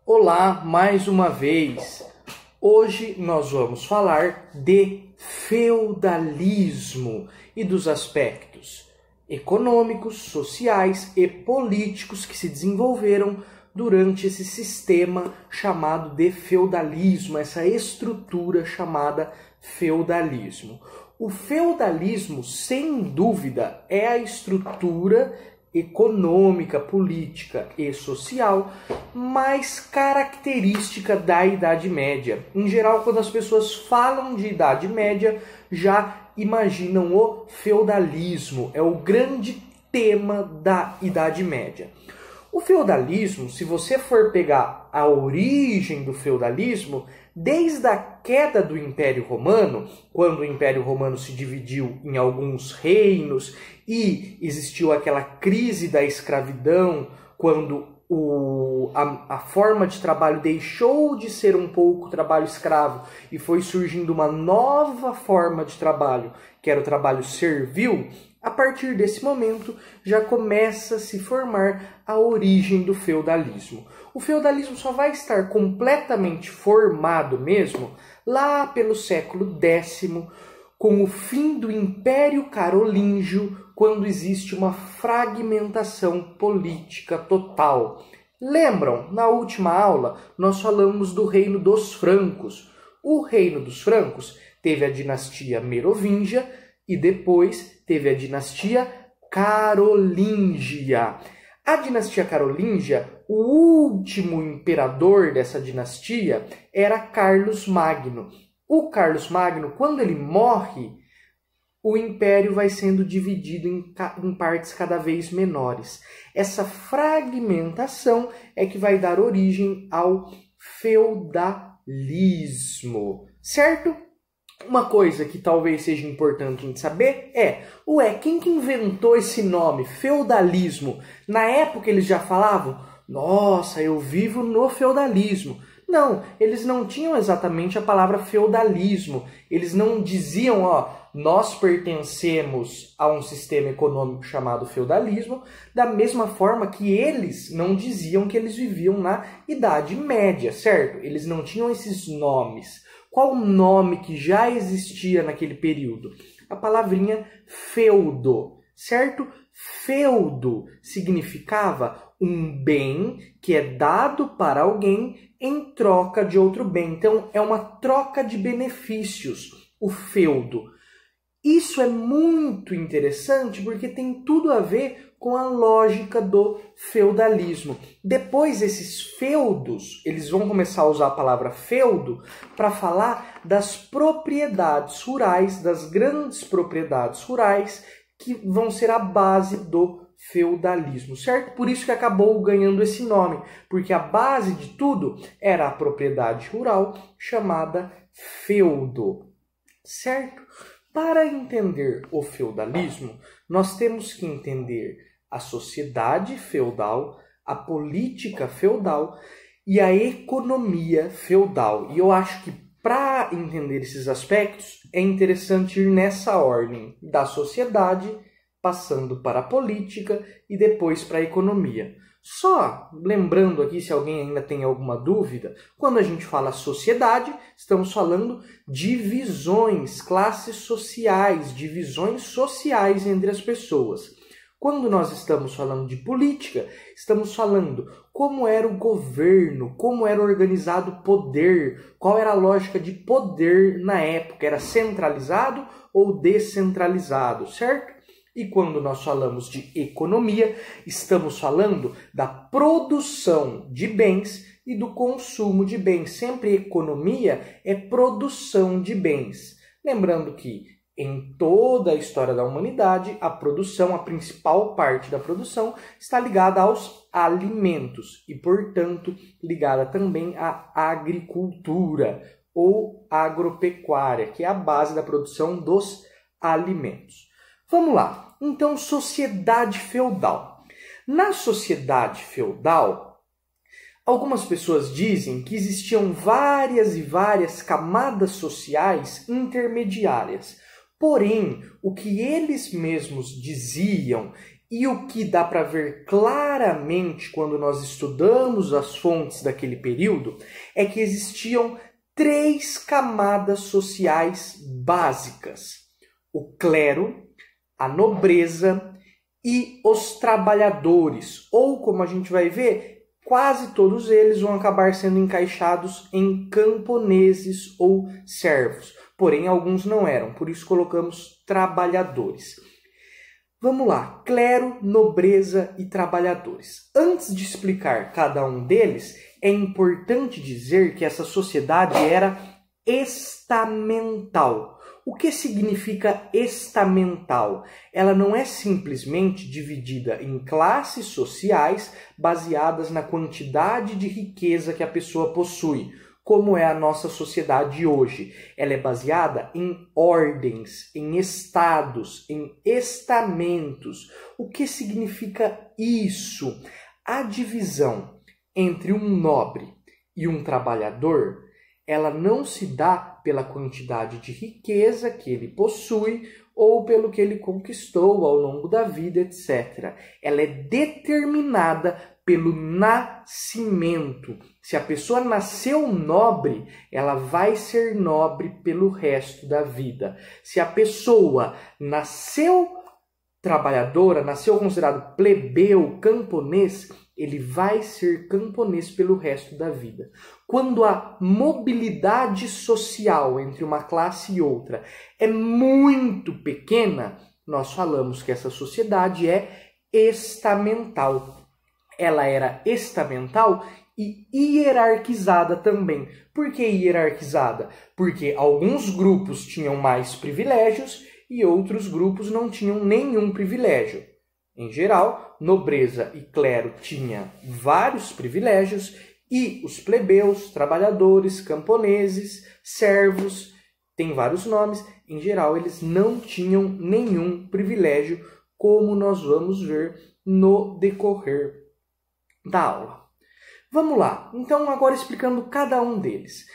Olá, mais uma vez. Hoje nós vamos falar de feudalismo e dos aspectos econômicos, sociais e políticos que se desenvolveram durante esse sistema chamado de feudalismo, essa estrutura chamada feudalismo. O feudalismo, sem dúvida, é a estrutura econômica, política e social mais característica da Idade Média. Em geral, quando as pessoas falam de Idade Média, já imaginam o feudalismo. É o grande tema da Idade Média. O feudalismo, se você for pegar a origem do feudalismo, desde a queda do Império Romano, quando o Império Romano se dividiu em alguns reinos e existiu aquela crise da escravidão, quando a forma de trabalho deixou de ser um pouco trabalho escravo e foi surgindo uma nova forma de trabalho, que era o trabalho servil. A partir desse momento já começa a se formar a origem do feudalismo. O feudalismo só vai estar completamente formado mesmo lá pelo século X, com o fim do Império Carolíngio, quando existe uma fragmentação política total. Lembram, na última aula nós falamos do reino dos francos. O reino dos francos teve a dinastia merovingia e depois teve a dinastia carolíngia. A dinastia carolíngia, o último imperador dessa dinastia era Carlos Magno. O Carlos Magno, quando ele morre, o império vai sendo dividido em partes cada vez menores. Essa fragmentação é que vai dar origem ao feudalismo, certo? Uma coisa que talvez seja importante a gente saber é, quem que inventou esse nome, feudalismo? Na época eles já falavam, nossa, eu vivo no feudalismo. Não, eles não tinham exatamente a palavra feudalismo. Eles não diziam, nós pertencemos a um sistema econômico chamado feudalismo, da mesma forma que eles não diziam que eles viviam na Idade Média, certo? Eles não tinham esses nomes. Qual o nome que já existia naquele período? A palavrinha feudo, certo? Feudo significava um bem que é dado para alguém em troca de outro bem. Então, é uma troca de benefícios, o feudo. Isso é muito interessante porque tem tudo a ver com a lógica do feudalismo. Depois, esses feudos, eles vão começar a usar a palavra feudo para falar das propriedades rurais, das grandes propriedades rurais, que vão ser a base do feudalismo, certo? Por isso que acabou ganhando esse nome, porque a base de tudo era a propriedade rural chamada feudo, certo? Para entender o feudalismo, nós temos que entender a sociedade feudal, a política feudal e a economia feudal. E eu acho que para entender esses aspectos é interessante ir nessa ordem, da sociedade, passando para a política e depois para a economia. Só lembrando aqui, se alguém ainda tem alguma dúvida, quando a gente fala sociedade, estamos falando divisões, classes sociais, divisões sociais entre as pessoas. Quando nós estamos falando de política, estamos falando como era o governo, como era organizado o poder, qual era a lógica de poder na época, era centralizado ou descentralizado, certo? E quando nós falamos de economia, estamos falando da produção de bens e do consumo de bens. Sempre economia é produção de bens. Lembrando que em toda a história da humanidade, a produção, a principal parte da produção, está ligada aos alimentos e, portanto, ligada também à agricultura ou agropecuária, que é a base da produção dos alimentos. Vamos lá. Então, sociedade feudal. Na sociedade feudal, algumas pessoas dizem que existiam várias e várias camadas sociais intermediárias. Porém, o que eles mesmos diziam E o que dá para ver claramente quando nós estudamos as fontes daquele período é que existiam 3 camadas sociais básicas: o clero, a nobreza e os trabalhadores, ou como a gente vai ver, quase todos eles vão acabar sendo encaixados em camponeses ou servos. Porém, alguns não eram, por isso colocamos trabalhadores. Vamos lá, clero, nobreza e trabalhadores. Antes de explicar cada um deles, é importante dizer que essa sociedade era estamental. O que significa estamental? Ela não é simplesmente dividida em classes sociais baseadas na quantidade de riqueza que a pessoa possui, como é a nossa sociedade hoje. Ela é baseada em ordens, em estados, em estamentos. O que significa isso? A divisão entre um nobre e um trabalhador, ela não se dá pela quantidade de riqueza que ele possui ou pelo que ele conquistou ao longo da vida, etc. Ela é determinada pelo nascimento. Se a pessoa nasceu nobre, ela vai ser nobre pelo resto da vida. Se a pessoa nasceu trabalhadora, nasceu considerado plebeu, camponês, ele vai ser camponês pelo resto da vida. Quando a mobilidade social entre uma classe e outra é muito pequena, nós falamos que essa sociedade é estamental. Ela era estamental e hierarquizada também. Por que hierarquizada? Porque alguns grupos tinham mais privilégios e outros grupos não tinham nenhum privilégio. Em geral, nobreza e clero tinham vários privilégios e os plebeus, trabalhadores, camponeses, servos, tem vários nomes, em geral eles não tinham nenhum privilégio, como nós vamos ver no decorrer da aula. Vamos lá, então agora explicando cada um deles.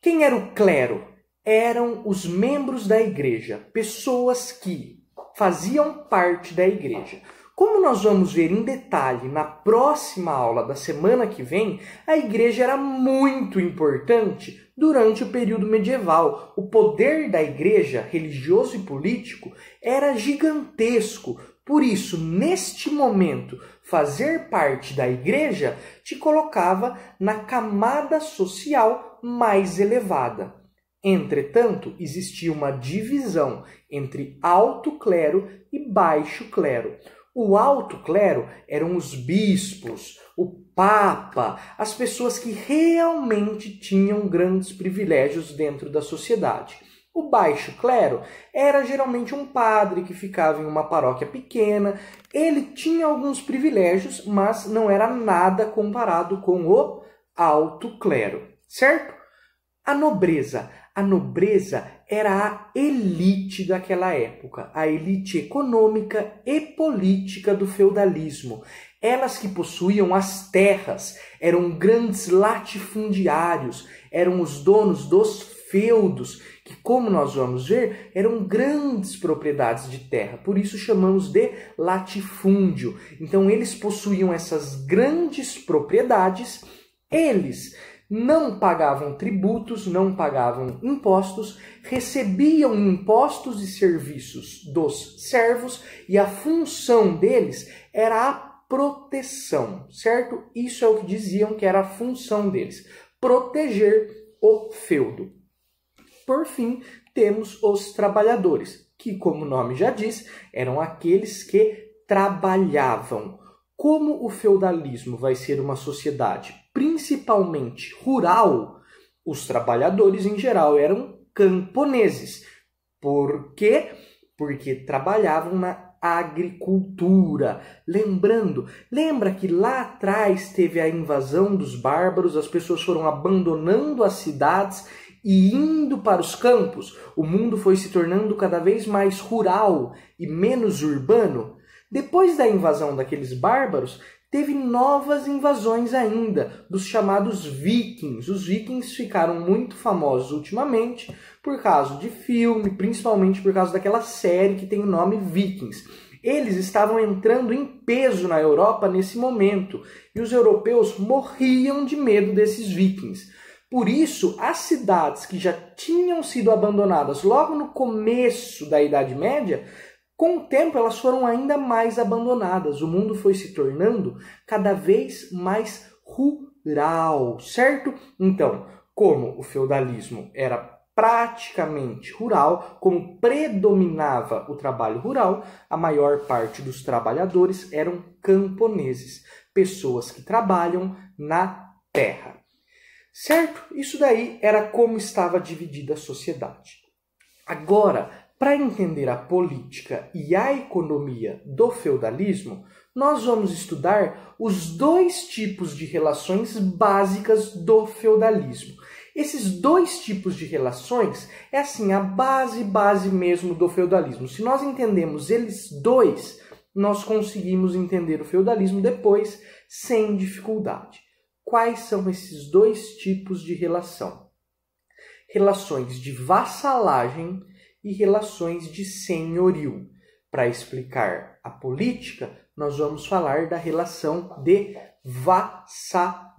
Quem era o clero? Eram os membros da igreja, pessoas que faziam parte da igreja. Como nós vamos ver em detalhe na próxima aula da semana que vem, a igreja era muito importante durante o período medieval. O poder da igreja, religioso e político, era gigantesco. Por isso, neste momento, fazer parte da igreja te colocava na camada social mais elevada. Entretanto, existia uma divisão entre alto clero e baixo clero. O alto clero eram os bispos, o papa, as pessoas que realmente tinham grandes privilégios dentro da sociedade. O baixo clero era geralmente um padre que ficava em uma paróquia pequena. Ele tinha alguns privilégios, mas não era nada comparado com o alto clero, certo? A nobreza. A nobreza era a elite daquela época, a elite econômica e política do feudalismo. Elas que possuíam as terras, eram grandes latifundiários, eram os donos dos feudos, que, como nós vamos ver, eram grandes propriedades de terra. Por isso chamamos de latifúndio. Então eles possuíam essas grandes propriedades, eles não pagavam tributos, não pagavam impostos, recebiam impostos e serviços dos servos e a função deles era a proteção, certo? Isso é o que diziam que era a função deles, proteger o feudo. Por fim, temos os trabalhadores, que, como o nome já diz, eram aqueles que trabalhavam. Como o feudalismo vai ser uma sociedade principalmente rural, os trabalhadores em geral eram camponeses. Por quê? Porque trabalhavam na agricultura. Lembra que lá atrás teve a invasão dos bárbaros, as pessoas foram abandonando as cidades e indo para os campos. O mundo foi se tornando cada vez mais rural e menos urbano. Depois da invasão daqueles bárbaros, teve novas invasões ainda, dos chamados vikings. Os vikings ficaram muito famosos ultimamente por causa de filme, principalmente por causa daquela série que tem o nome Vikings. Eles estavam entrando em peso na Europa nesse momento e os europeus morriam de medo desses vikings. Por isso, as cidades que já tinham sido abandonadas logo no começo da Idade Média, com o tempo elas foram ainda mais abandonadas. O mundo foi se tornando cada vez mais rural, certo? Então, como o feudalismo era praticamente rural, como predominava o trabalho rural, a maior parte dos trabalhadores eram camponeses, pessoas que trabalham na terra. Certo? Isso daí era como estava dividida a sociedade. Agora, para entender a política e a economia do feudalismo, nós vamos estudar os dois tipos de relações básicas do feudalismo. Esses dois tipos de relações é assim a base mesmo do feudalismo. Se nós entendemos eles dois, nós conseguimos entender o feudalismo depois sem dificuldade. Quais são esses dois tipos de relação? Relações de vassalagem e relações de senhorio. Para explicar a política, nós vamos falar da relação de vassalagem.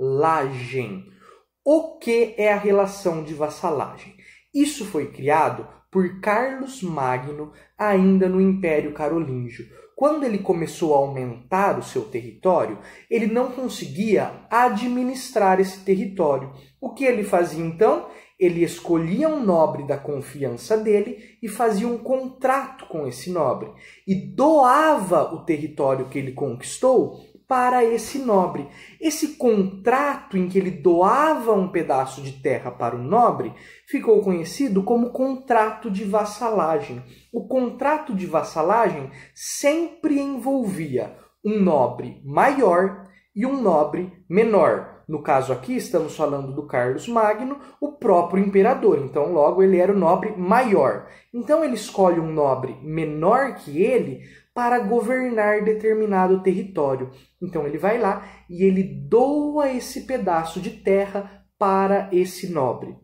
O que é a relação de vassalagem? Isso foi criado por Carlos Magno ainda no Império Carolíngio. Quando ele começou a aumentar o seu território, ele não conseguia administrar esse território. O que ele fazia então? Ele escolhia um nobre da confiança dele e fazia um contrato com esse nobre. E doava o território que ele conquistou para esse nobre. Esse contrato em que ele doava um pedaço de terra para o nobre ficou conhecido como contrato de vassalagem. O contrato de vassalagem sempre envolvia um nobre maior e um nobre menor. No caso aqui, estamos falando do Carlos Magno, o próprio imperador. Então, logo, ele era o nobre maior. Então, ele escolhe um nobre menor que ele para governar determinado território. Então, ele vai lá e ele doa esse pedaço de terra para esse nobre.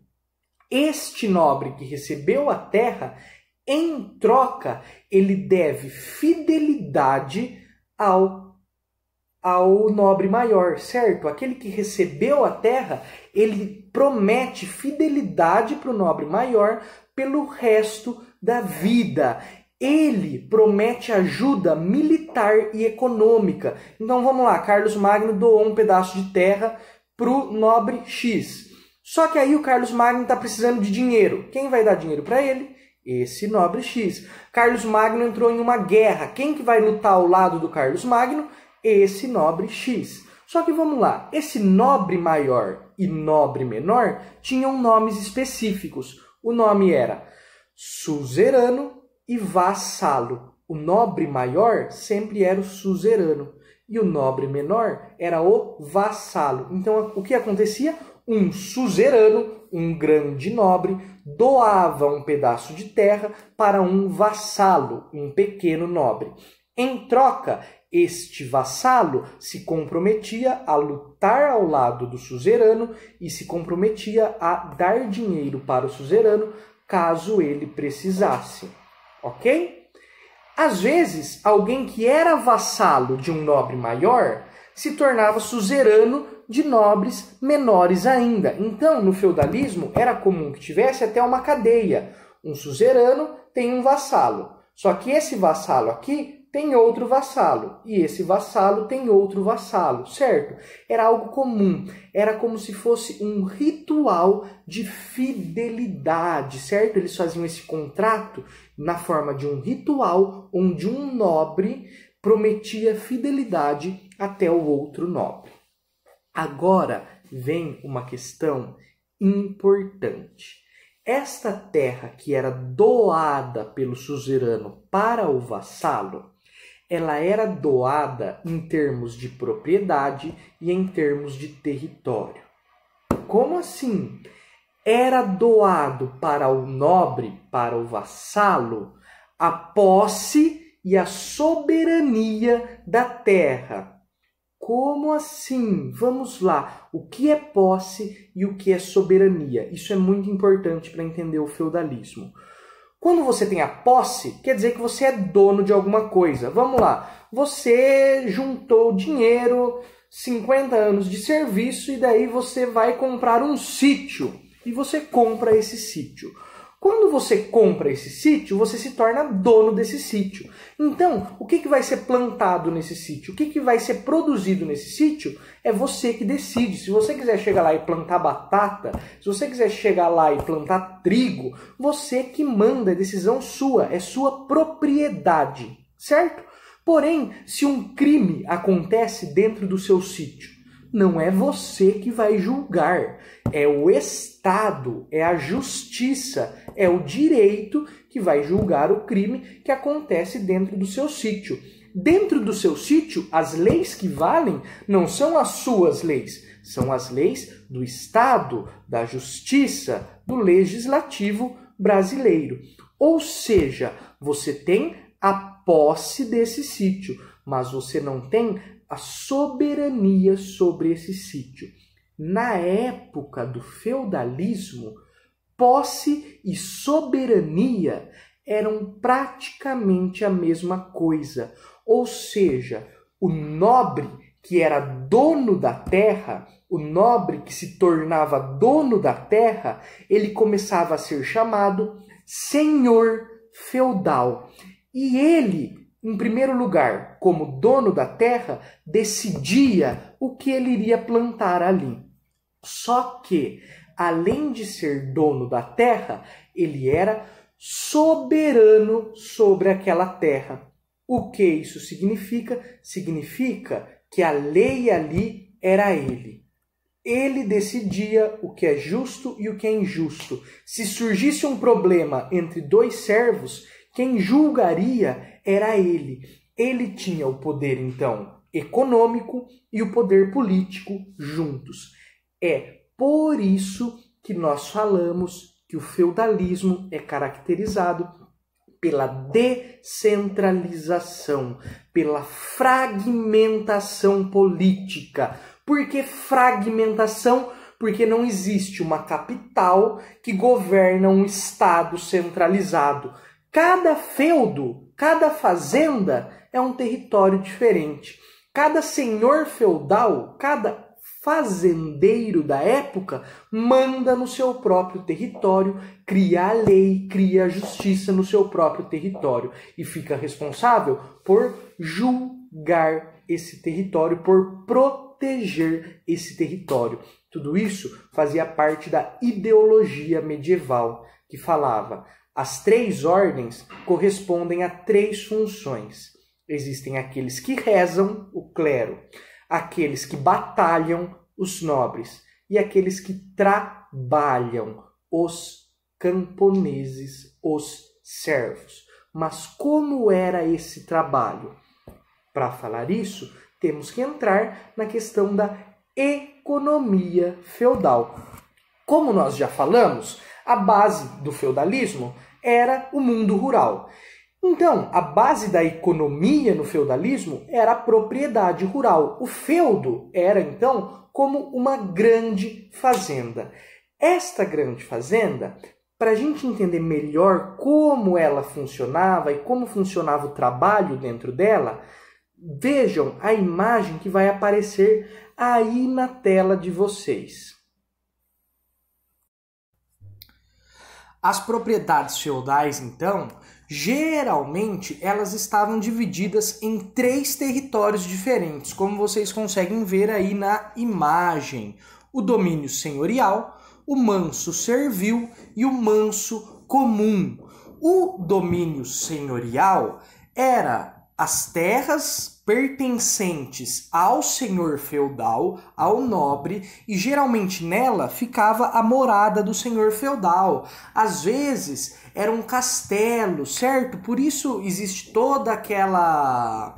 Este nobre que recebeu a terra, em troca, ele deve fidelidade ao nobre maior, certo? Aquele que recebeu a terra, ele promete fidelidade para o nobre maior pelo resto da vida. Ele promete ajuda militar e econômica. Então vamos lá, Carlos Magno doou um pedaço de terra para o nobre X. Só que aí o Carlos Magno está precisando de dinheiro. Quem vai dar dinheiro para ele? Esse nobre X. Carlos Magno entrou em uma guerra. Quem que vai lutar ao lado do Carlos Magno? Esse nobre X. Só que vamos lá, esse nobre maior e nobre menor tinham nomes específicos. O nome era suzerano e vassalo. O nobre maior sempre era o suzerano e o nobre menor era o vassalo. Então o que acontecia? Um suzerano, um grande nobre, doava um pedaço de terra para um vassalo, um pequeno nobre. Em troca, este vassalo se comprometia a lutar ao lado do suzerano e se comprometia a dar dinheiro para o suzerano caso ele precisasse. Ok? Às vezes, alguém que era vassalo de um nobre maior se tornava suzerano de nobres menores ainda. Então, no feudalismo, era comum que tivesse até uma cadeia. Um suzerano tem um vassalo. Só que esse vassalo aqui tem outro vassalo, e esse vassalo tem outro vassalo, certo? Era algo comum, era como se fosse um ritual de fidelidade, certo? Eles faziam esse contrato na forma de um ritual, onde um nobre prometia fidelidade até o outro nobre. Agora vem uma questão importante. Esta terra que era doada pelo suzerano para o vassalo, ela era doada em termos de propriedade e em termos de território. Como assim? Era doado para o nobre, para o vassalo, a posse e a soberania da terra. Como assim? Vamos lá. O que é posse e o que é soberania? Isso é muito importante para entender o feudalismo. Quando você tem a posse, quer dizer que você é dono de alguma coisa. Vamos lá, você juntou dinheiro, 50 anos de serviço, e daí você vai comprar um sítio. E você compra esse sítio. Quando você compra esse sítio, você se torna dono desse sítio. Então, o que vai ser plantado nesse sítio? O que vai ser produzido nesse sítio? É você que decide. Se você quiser chegar lá e plantar batata, se você quiser chegar lá e plantar trigo, você que manda, é decisão sua, é sua propriedade, certo? Porém, se um crime acontece dentro do seu sítio, não é você que vai julgar, é o Estado, é a justiça, é o direito que vai julgar o crime que acontece dentro do seu sítio. Dentro do seu sítio, as leis que valem não são as suas leis, são as leis do Estado, da justiça, do legislativo brasileiro. Ou seja, você tem a posse desse sítio, mas você não tem a soberania sobre esse sítio. Na época do feudalismo, posse e soberania eram praticamente a mesma coisa. Ou seja, o nobre que era dono da terra, o nobre que se tornava dono da terra, ele começava a ser chamado senhor feudal. E ele, em primeiro lugar, como dono da terra, decidia o que ele iria plantar ali. Só que, além de ser dono da terra, ele era soberano sobre aquela terra. O que isso significa? Significa que a lei ali era ele. Ele decidia o que é justo e o que é injusto. Se surgisse um problema entre dois servos, quem julgaria era ele. Ele tinha o poder, então, econômico e o poder político juntos. É por isso que nós falamos que o feudalismo é caracterizado pela descentralização, pela fragmentação política. Por que fragmentação? Porque não existe uma capital que governa um estado centralizado. Cada feudo, cada fazenda é um território diferente. Cada senhor feudal, cada fazendeiro da época manda no seu próprio território, cria a lei, cria a justiça no seu próprio território e fica responsável por julgar esse território, por proteger esse território. Tudo isso fazia parte da ideologia medieval, que falava: as três ordens correspondem a três funções. Existem aqueles que rezam, o clero, aqueles que batalham, os nobres, e aqueles que trabalham, os camponeses, os servos. Mas como era esse trabalho? Para falar isso, temos que entrar na questão da economia feudal. Como nós já falamos, a base do feudalismo era o mundo rural. Então, a base da economia no feudalismo era a propriedade rural. O feudo era, então, como uma grande fazenda. Esta grande fazenda, para a gente entender melhor como ela funcionava e como funcionava o trabalho dentro dela, vejam a imagem que vai aparecer aí na tela de vocês. As propriedades feudais, então, geralmente elas estavam divididas em três territórios diferentes, como vocês conseguem ver aí na imagem: o domínio senhorial, o manso servil e o manso comum. O domínio senhorial era as terras pertencentes ao senhor feudal, ao nobre, e geralmente nela ficava a morada do senhor feudal. Às vezes era um castelo, certo? Por isso existe toda aquela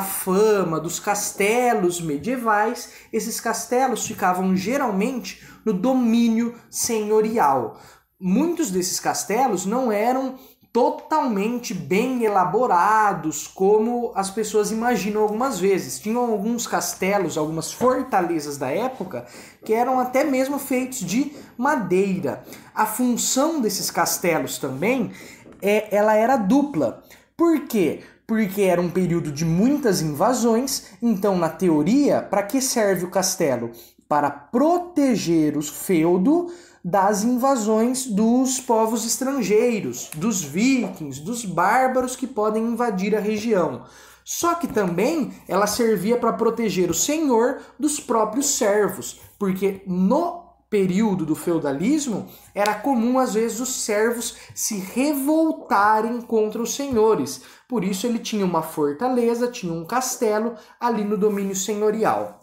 fama dos castelos medievais. Esses castelos ficavam geralmente no domínio senhorial. Muitos desses castelos não eram totalmente bem elaborados, como as pessoas imaginam algumas vezes. Tinham alguns castelos, algumas fortalezas da época, que eram até mesmo feitos de madeira. A função desses castelos também, ela era dupla. Por quê? Porque era um período de muitas invasões, então, na teoria, para que serve o castelo? Para proteger o feudo das invasões dos povos estrangeiros, dos vikings, dos bárbaros que podem invadir a região. Só que também ela servia para proteger o senhor dos próprios servos, porque no período do feudalismo era comum às vezes os servos se revoltarem contra os senhores. Por isso ele tinha uma fortaleza, tinha um castelo ali no domínio senhorial.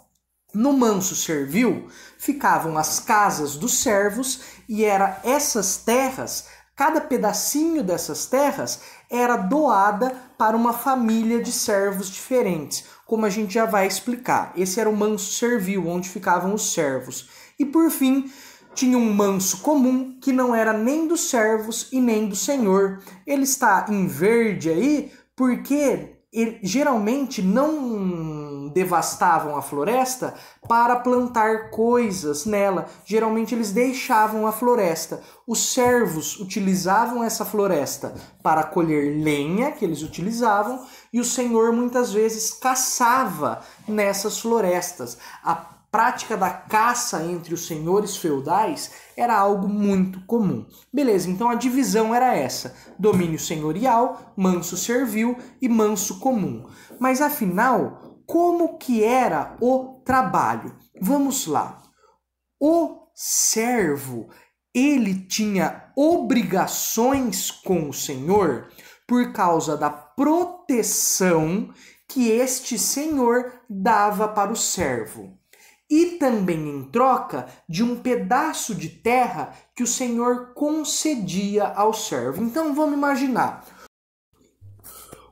No manso servil ficavam as casas dos servos e era essas terras, cada pedacinho dessas terras era doada para uma família de servos diferentes, como a gente já vai explicar. Esse era o manso servil, onde ficavam os servos. E por fim, tinha um manso comum que não era nem dos servos e nem do senhor. Ele está em verde aí porque geralmente não devastavam a floresta para plantar coisas nela. Geralmente eles deixavam a floresta. Os servos utilizavam essa floresta para colher lenha, que eles utilizavam, e o senhor muitas vezes caçava nessas florestas. A prática da caça entre os senhores feudais era algo muito comum. Beleza, então a divisão era essa: domínio senhorial, manso servil e manso comum. Mas afinal, como que era o trabalho? Vamos lá. O servo, ele tinha obrigações com o senhor por causa da proteção que este senhor dava para o servo. E também em troca de um pedaço de terra que o senhor concedia ao servo. Então vamos imaginar.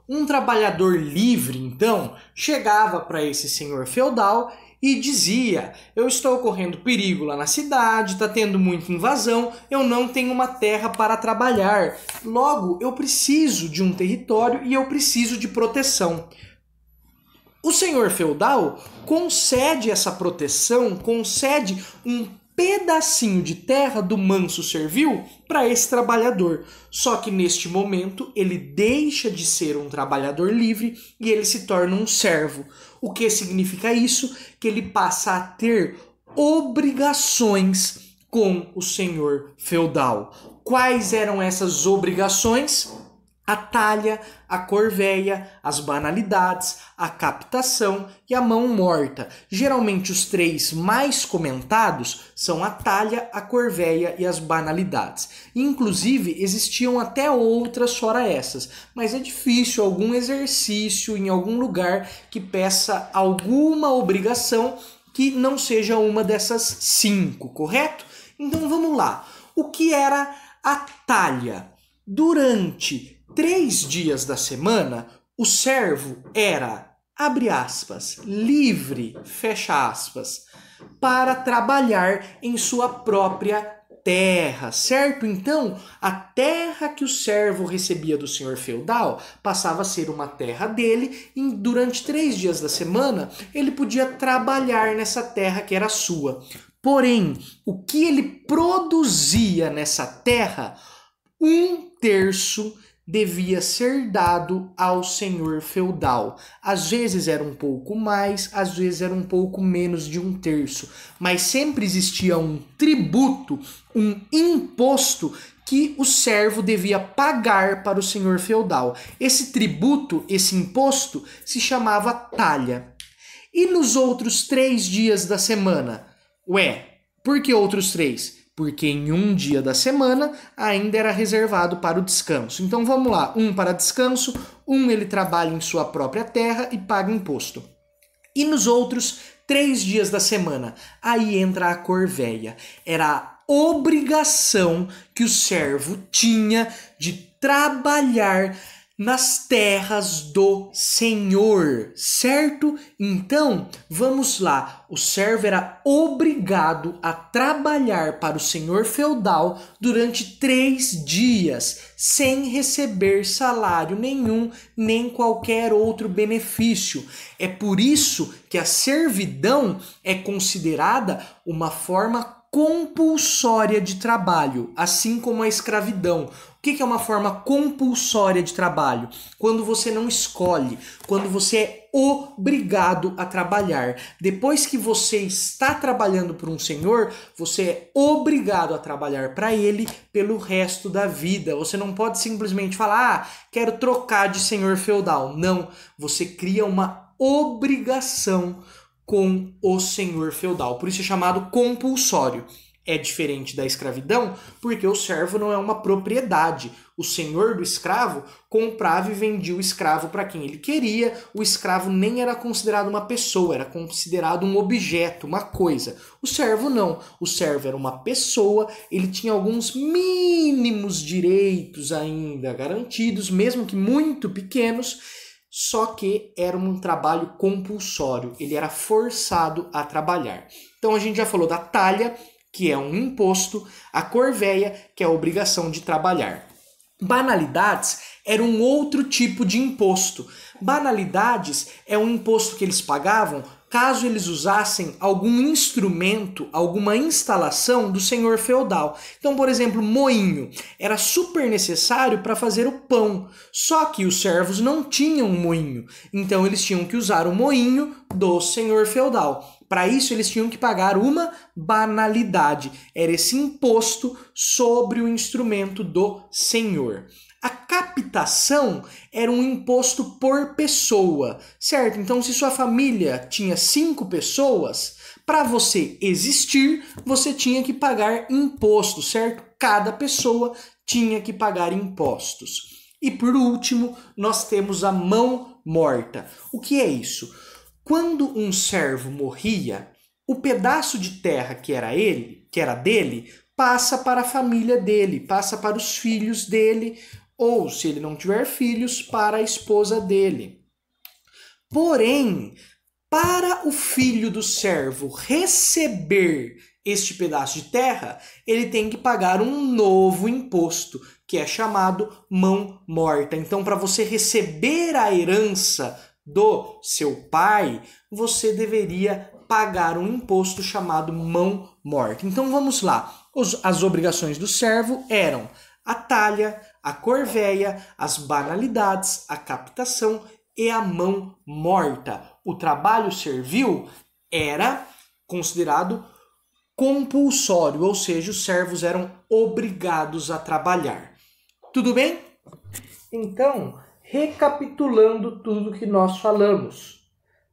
Um trabalhador livre, então, chegava para esse senhor feudal e dizia: eu estou correndo perigo lá na cidade, está tendo muita invasão, eu não tenho uma terra para trabalhar. Logo, eu preciso de um território e eu preciso de proteção. O senhor feudal concede essa proteção, concede um pedacinho de terra do manso servil para esse trabalhador. Só que neste momento ele deixa de ser um trabalhador livre e ele se torna um servo. O que significa isso? Que ele passa a ter obrigações com o senhor feudal. Quais eram essas obrigações? A talha, a corveia, as banalidades, a captação e a mão morta. Geralmente os três mais comentados são a talha, a corveia e as banalidades. Inclusive existiam até outras fora essas, mas é difícil algum exercício em algum lugar que peça alguma obrigação que não seja uma dessas 5, correto? Então vamos lá. O que era a talha? Durante 3 dias da semana, o servo era, abre aspas, livre, fecha aspas, para trabalhar em sua própria terra, certo? Então, a terra que o servo recebia do senhor feudal passava a ser uma terra dele e durante 3 dias da semana ele podia trabalhar nessa terra que era sua. Porém, o que ele produzia nessa terra, 1/3 devia ser dado ao senhor feudal. Às vezes era um pouco mais, às vezes era um pouco menos de 1/3, mas sempre existia um tributo, um imposto que o servo devia pagar para o senhor feudal. Esse tributo, esse imposto, se chamava talha. E nos outros 3 dias da semana? Por que outros 3? Porque em um dia da semana ainda era reservado para o descanso. Então vamos lá, 1 para descanso, 1 ele trabalha em sua própria terra e paga imposto. E nos outros 3 dias da semana, aí entra a corveia. Era a obrigação que o servo tinha de trabalhar nas terras do Senhor, certo? Então, vamos lá. O servo era obrigado a trabalhar para o senhor feudal durante 3 dias, sem receber salário nenhum, nem qualquer outro benefício. É por isso que a servidão é considerada uma forma compulsória de trabalho, assim como a escravidão. O que é uma forma compulsória de trabalho? Quando você não escolhe, quando você é obrigado a trabalhar. Depois que você está trabalhando por um senhor, você é obrigado a trabalhar para ele pelo resto da vida. Você não pode simplesmente falar, quero trocar de senhor feudal. Não, você cria uma obrigação com o senhor feudal. Por isso é chamado compulsório. É diferente da escravidão, porque o servo não é uma propriedade. O senhor do escravo comprava e vendia o escravo para quem ele queria. O escravo nem era considerado uma pessoa, era considerado um objeto, uma coisa. O servo não. O servo era uma pessoa, ele tinha alguns mínimos direitos ainda garantidos, mesmo que muito pequenos, só que era um trabalho compulsório, ele era forçado a trabalhar. Então a gente já falou da talha, que é um imposto, a corvéia, que é a obrigação de trabalhar. Banalidades era um outro tipo de imposto. Banalidades é um imposto que eles pagavam caso eles usassem algum instrumento, alguma instalação do senhor feudal. Então, por exemplo, moinho era super necessário para fazer o pão, só que os servos não tinham moinho, então eles tinham que usar o moinho do senhor feudal. Para isso, eles tinham que pagar uma banalidade, era esse imposto sobre o instrumento do senhor. A captação era um imposto por pessoa, certo? Então, se sua família tinha 5 pessoas, para você existir, você tinha que pagar imposto, certo? Cada pessoa tinha que pagar impostos. E por último, nós temos a mão morta. O que é isso? Quando um servo morria, o pedaço de terra que era dele, passa para a família dele, passa para os filhos dele, ou, se ele não tiver filhos, para a esposa dele. Porém, para o filho do servo receber este pedaço de terra, ele tem que pagar um novo imposto, que é chamado mão morta. Então, para você receber a herança do seu pai, você deveria pagar um imposto chamado mão morta. Então, vamos lá. As obrigações do servo eram a talha, a corvéia, as banalidades, a captação e a mão morta. O trabalho servil era considerado compulsório, ou seja, os servos eram obrigados a trabalhar. Tudo bem? Então, recapitulando tudo que nós falamos,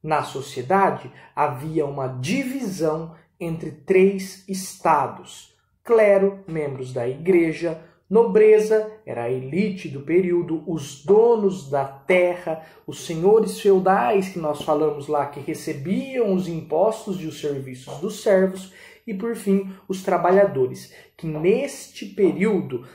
na sociedade havia uma divisão entre 3 estados: clero, membros da igreja; nobreza era a elite do período, os donos da terra, os senhores feudais que nós falamos lá, que recebiam os impostos e os serviços dos servos; e por fim, os trabalhadores, que neste período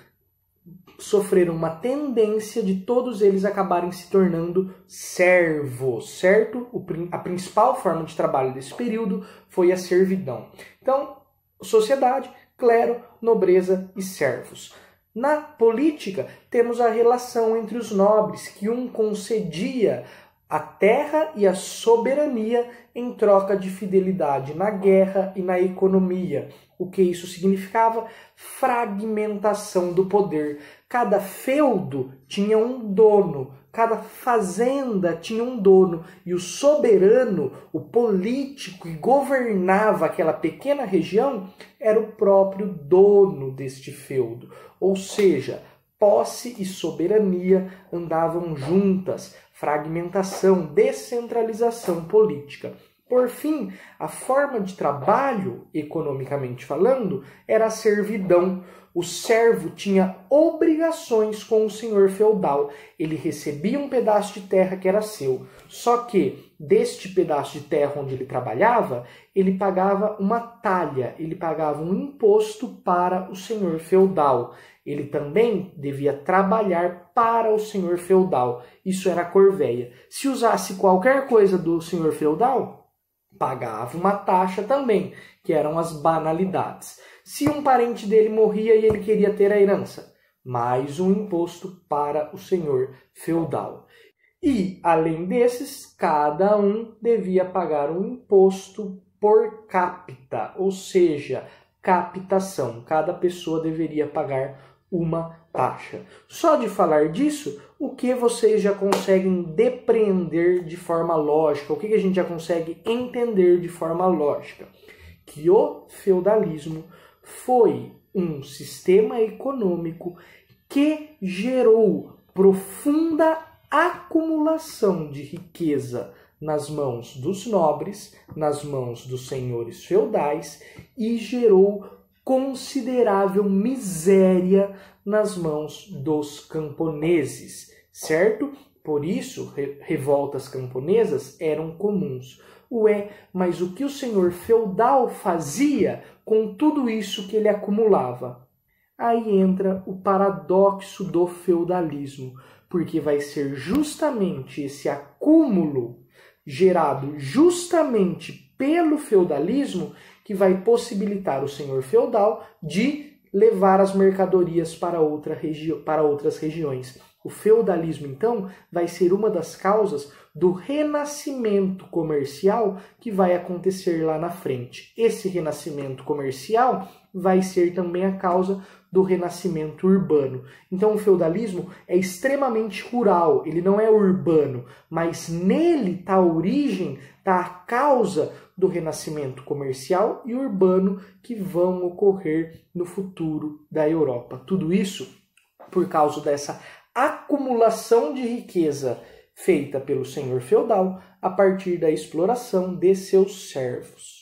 sofreram uma tendência de todos eles acabarem se tornando servos, certo? A principal forma de trabalho desse período foi a servidão. Então, sociedade, clero, nobreza e servos. Na política, temos a relação entre os nobres, que um concedia a terra e a soberania em troca de fidelidade na guerra e na economia. O que isso significava? Fragmentação do poder. Cada feudo tinha um dono, cada fazenda tinha um dono, e o soberano, o político que governava aquela pequena região, era o próprio dono deste feudo. Ou seja, posse e soberania andavam juntas. Fragmentação, descentralização política. Por fim, a forma de trabalho, economicamente falando, era a servidão. O servo tinha obrigações com o senhor feudal. Ele recebia um pedaço de terra que era seu. Só que, deste pedaço de terra onde ele trabalhava, ele pagava uma talha, ele pagava um imposto para o senhor feudal. Ele também devia trabalhar para o senhor feudal. Isso era a corveia. Se usasse qualquer coisa do senhor feudal, pagava uma taxa também, que eram as banalidades. Se um parente dele morria e ele queria ter a herança, mais um imposto para o senhor feudal. E, além desses, cada um devia pagar um imposto por capita, ou seja, captação. Cada pessoa deveria pagar uma taxa. Só de falar disso, o que vocês já conseguem depreender de forma lógica? O que a gente já consegue entender de forma lógica? Que o feudalismo foi um sistema econômico que gerou profunda acumulação de riqueza nas mãos dos nobres, nas mãos dos senhores feudais e gerou considerável miséria nas mãos dos camponeses, certo? Por isso, revoltas camponesas eram comuns. Ué, mas o que o senhor feudal fazia com tudo isso que ele acumulava? Aí entra o paradoxo do feudalismo, porque vai ser justamente esse acúmulo gerado justamente pelo feudalismo que vai possibilitar o senhor feudal de levar as mercadorias para outras regiões. O feudalismo, então, vai ser uma das causas do renascimento comercial que vai acontecer lá na frente. Esse renascimento comercial vai ser também a causa do renascimento urbano. Então o feudalismo é extremamente rural, ele não é urbano, mas nele está a origem, está a causa do renascimento comercial e urbano que vão ocorrer no futuro da Europa. Tudo isso por causa dessa acumulação de riqueza feita pelo senhor feudal a partir da exploração de seus servos.